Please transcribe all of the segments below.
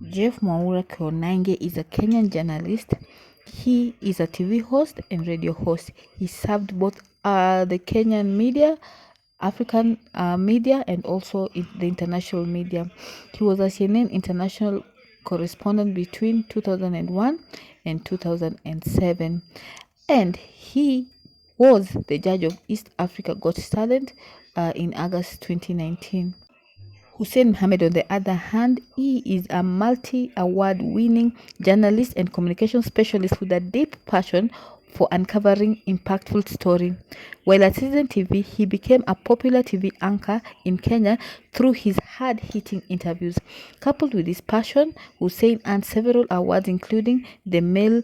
Jeff Mwaura Koinange is a Kenyan journalist. He is a TV host and radio host. He served both the Kenyan media, African media, and also the international media. He was a CNN international correspondent between 2001 and 2007. And he was the judge of East Africa Got Talent in August 2019. Hussein Mohammed, on the other hand, he is a multi-award winning journalist and communication specialist with a deep passion for uncovering impactful stories. While at Citizen TV, he became a popular TV anchor in Kenya through his hard-hitting interviews. Coupled with his passion, Hussein earned several awards, including the Male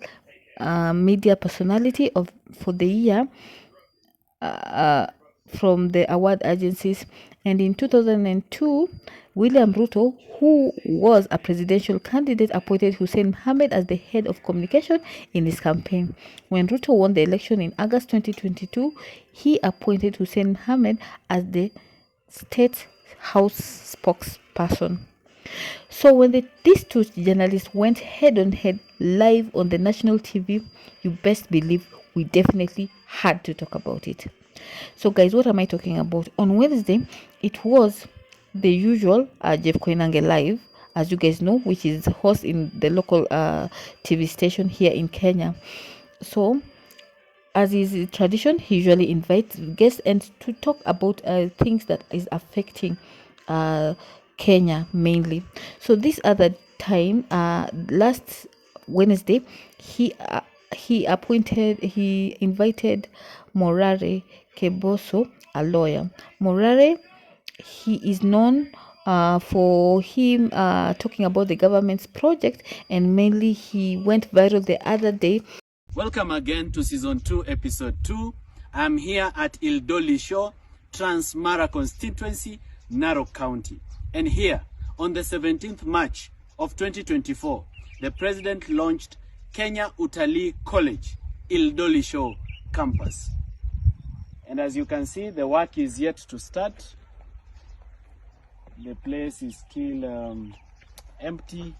Media Personality for the Year from the award agencies. And in 2002, William Ruto, who was a presidential candidate, appointed Hussein Mohammed as the head of communication in his campaign. When Ruto won the election in August 2022, he appointed Hussein Mohammed as the State House spokesperson. So when these two journalists went head on head live on the national TV, you best believe we definitely had to talk about it. So guys, what am I talking about? On Wednesday, it was the usual Jeff Koinange Live, as you guys know, which is host in the local TV station here in Kenya. So as is tradition, he usually invites guests and to talk about things that is affecting Kenya mainly. So this other time, last Wednesday, he invited Morare Keboso, a lawyer. Morare, he is known for him talking about the government's project, and mainly he went viral the other day. Welcome again to Season 2, Episode 2. I'm here at Ildoli Shore, Transmara constituency, Narok County. And here, on the 17th March of 2024, the President launched Kenya Utalii College, Ildoli Shore campus. And as you can see, the work is yet to start. The place is still empty.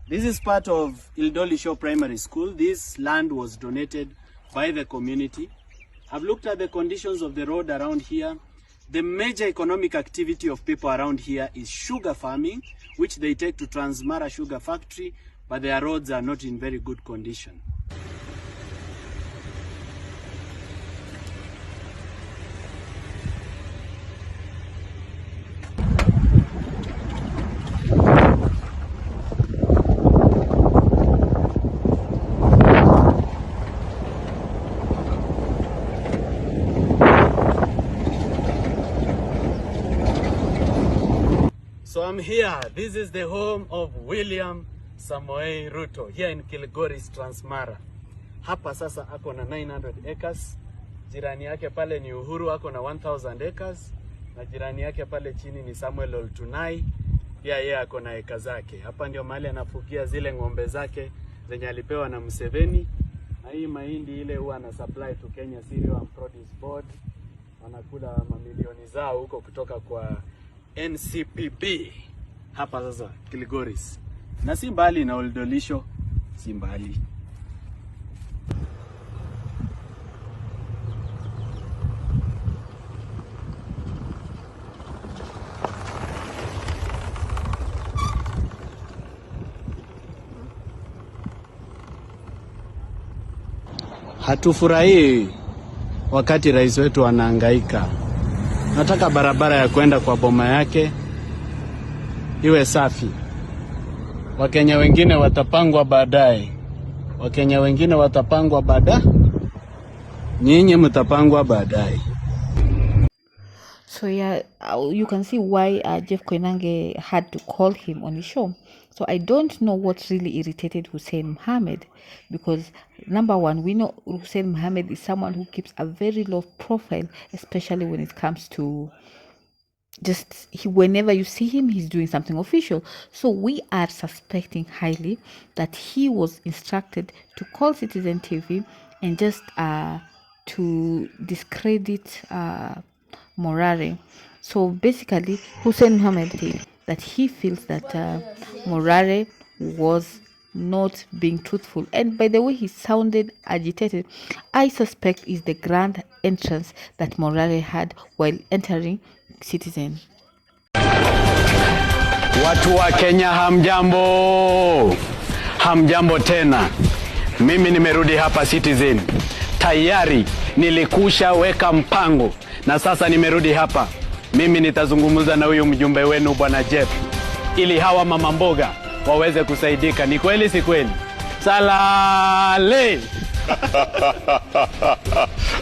This is part of Ildoli Shore Primary School. This land was donated by the community. I've looked at the conditions of the road around here. The major economic activity of people around here is sugar farming, which they take to Transmara Sugar Factory, but their roads are not in very good condition. So I'm here. This is the home of William Samoei Ruto here in Kilgoris, Transmara. Hapa sasa ako na 900 acres. Jirani yake pale ni Uhuru ako na 1000 acres. Na jirani yake pale chini ni Samuel Oltunai. Pia yeye ako na eka zake. Hapa ndio mahali anafugia zile ng'ombe zake zenye alipewa na Museveni. Na hii mahindi ile huwa ana supply to Kenya Cereal and Produce Board. Wanakula mamilioni zao huko kutoka kwa NCPB. Hapa sasa Kilgoris. Na si mbali na Ildoli Shore, si mbali. Hatufurahii wakati rais wetu anahangaika. Nataka barabara ya kwenda kwa boma yake iwe safi. Wakenya wengine watapangwa baadaye. Wakenya wengine watapangwa baadaye. Nyinyi mtapangwa baadaye. So yeah, you can see why Jeff Koinange had to call him on his show. So I don't know what really irritated Hussein Mohammed, because number one, we know Hussein Mohammed is someone who keeps a very low profile, especially when it comes to whenever you see him, he's doing something official. So we are suspecting highly that he was instructed to call Citizen TV and just to discredit Morare. So basically, Hussein Mohammed, that he feels that Morare was not being truthful. And by the way he sounded agitated, I suspect is the grand entrance that Morare had while entering Citizen. Watu wa Kenya hamjambo. Hamjambo tena. Mimi nimerudi hapa Citizen. Tayari nilikusha weka mpango na sasa nimerudi hapa. Mimi nitazungumza na huyu mjumbe wenu bwana Jeff ili hawa mama mboga waweze kusaidika. Ni kweli si kweli? Salale.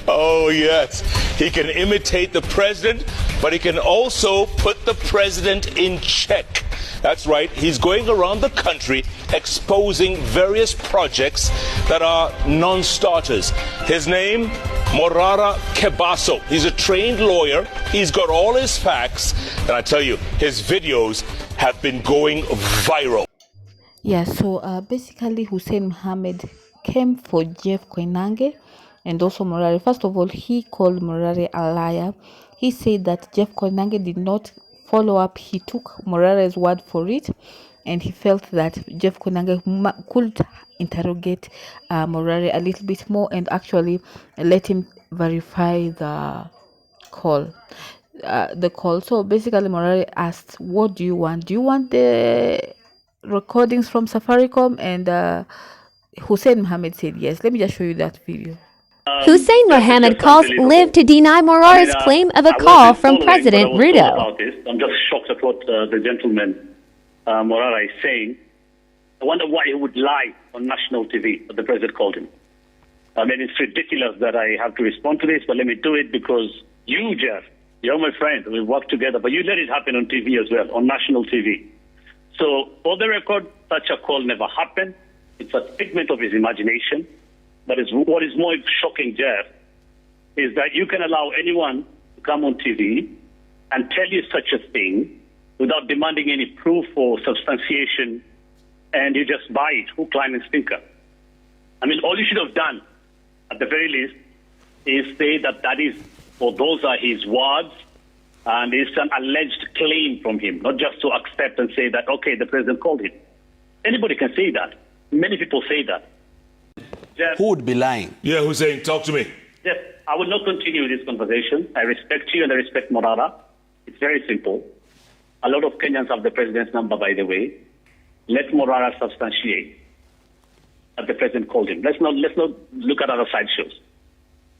Oh yes, he can imitate the president, but he can also put the president in check. That's right, he's going around the country exposing various projects that are non-starters. His name, Morara Kebaso. He's a trained lawyer, he's got all his facts, and I tell you, his videos have been going viral. Yeah, so basically Hussein Mohammed came for Jeff Koinange and also Morare. First of all, he called Morare a liar. He said that Jeff Koinange did not follow up. He took Morare's word for it, and he felt that Jeff Koinange could interrogate Morare a little bit more and actually let him verify the call. So basically Morare asked, what do you want? Do you want the recordings from Safaricom? And Hussein Mohammed said yes. Let me just show you that video. Hussein Mohammed calls Live to deny Morare's claim of a call from President Ruto. I'm just shocked at what the gentleman Morara is saying. I wonder why he would lie on national TV that the president called him. I mean, it's ridiculous that I have to respond to this, but let me do it because you, Jeff, you're my friend. We work together, but you let it happen on TV as well, on national TV. So, for the record, such a call never happened. It's a figment of his imagination. But what is more shocking, Jeff, is that you can allow anyone to come on TV and tell you such a thing without demanding any proof or substantiation, and you just buy it, hook, line, and sinker. I mean, all you should have done, at the very least, is say that that is, or those are his words, and it's an alleged claim from him, not just to accept and say that, okay, the president called him. Anybody can say that. Many people say that. Jeff, who would be lying? Yeah, Hussein, talk to me. Jeff, I will not continue this conversation. I respect you and I respect Morara. It's very simple. A lot of Kenyans have the president's number, by the way. Let Morara substantiate that the president called him. Let's not look at other sideshows.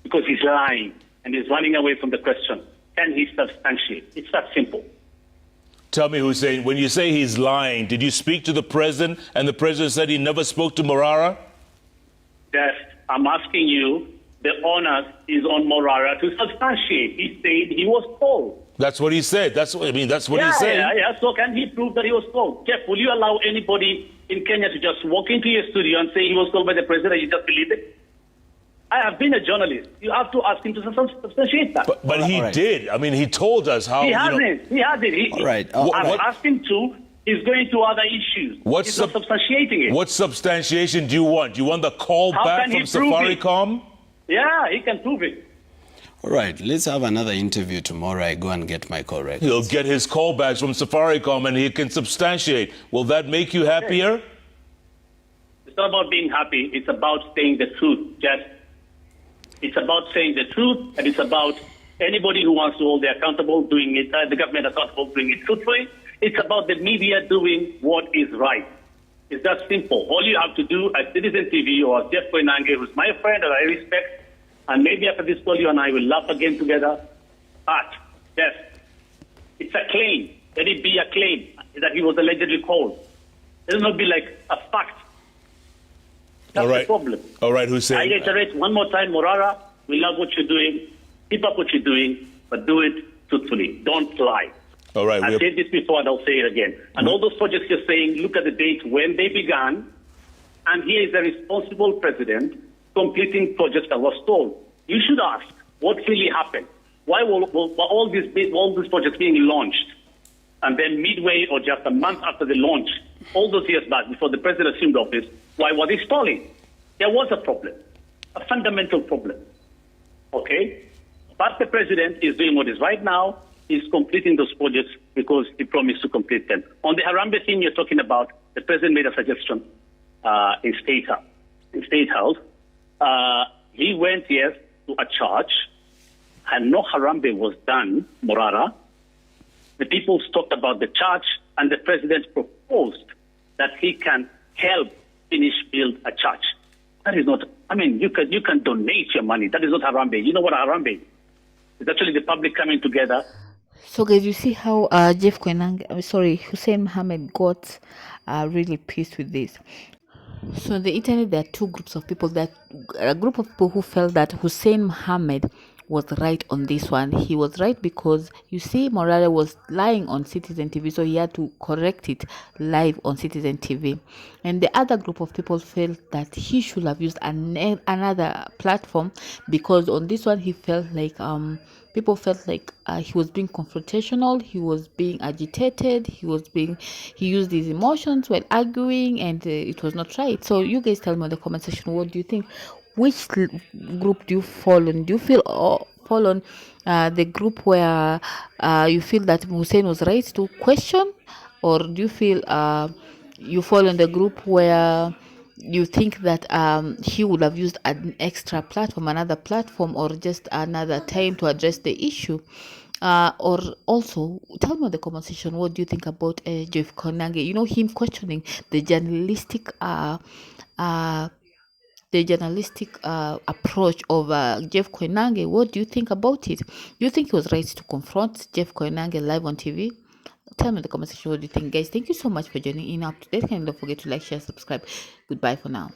Because he's lying and he's running away from the question. Can he substantiate? It's that simple. Tell me, Hussein, when you say he's lying, did you speak to the president and the president said he never spoke to Morara? Yes, I'm asking you, the onus is on Morara to substantiate. He said he was called. That's what he said. That's what he said. Yeah. So can he prove that he was called? Jeff, will you allow anybody in Kenya to just walk into your studio and say he was called by the president and you just believe it? I have been a journalist. You have to ask him to substantiate that. But he did. I mean, he told us how. He hasn't. He hasn't. All right. I've asked him to. He's going to other issues. He's not substantiating it. What substantiation do you want? Do you want the call back from Safaricom? Yeah, he can prove it. All right, let's have another interview tomorrow. I go and get my call records. He'll get his callbacks from Safaricom and he can substantiate. Will that make you happier? It's not about being happy. It's about saying the truth, Jeff. It's about saying the truth, and it's about anybody who wants to hold the accountable doing it, the government accountable doing it truthfully. It's about the media doing what is right. It's that simple. All you have to do as Citizen TV or Jeff Koinange, who's my friend and I respect, and maybe after this call you and I will laugh again together. But, Jeff, it's a claim. Let it be a claim that he was allegedly called. It will not be like a fact. That's the problem. All right, Hussein. I reiterate one more time, Morara, we love what you're doing. Keep up what you're doing, but do it truthfully. Don't lie. All right. I've said this before and I'll say it again. And all those projects you're saying, look at the date when they began, and here is a responsible president completing projects that were stalled. You should ask, what really happened? Why were all these projects being launched? And then midway or just a month after the launch, all those years back, before the president assumed office, why was he stalling? There was a problem, a fundamental problem. Okay? But the president is doing what is right now. is completing those projects because he promised to complete them. On the Harambee thing you're talking about, the president made a suggestion in State House. He went, yes, to a church, and no Harambee was done, Morara. The people talked about the church, and the president proposed that he can help finish build a church. That is not, I mean, you can donate your money. That is not Harambee. You know what Harambee is? It's actually the public coming together. So guys, you see how Hussein Mohammed got really pissed with this. So on the internet, there are two groups of people. That a group of people who felt that Hussein Mohammed was right on this one. He was right because you see Morale was lying on Citizen TV, so he had to correct it live on Citizen TV. And the other group of people felt that he should have used another platform, because on this one he felt like people felt like he was being confrontational, he was being agitated, he used his emotions while arguing, and it was not right. So you guys tell me in the comment section, what do you think? Which group do you fall on? Do you feel fall on the group where you feel that Hussein was right to question, or do you feel you fall on the group where you think that he would have used an extra platform, another platform, or just another time to address the issue? Or also tell me in the comment section, what do you think about Jeff Koinange? You know, him questioning the journalistic approach of Jeff Koinange. What do you think about it? Do you think he was right to confront Jeff Koinange live on TV? Tell me in the comment section what do you think, guys. Thank you so much for joining in up to date, and don't forget to like, share, subscribe. Goodbye for now.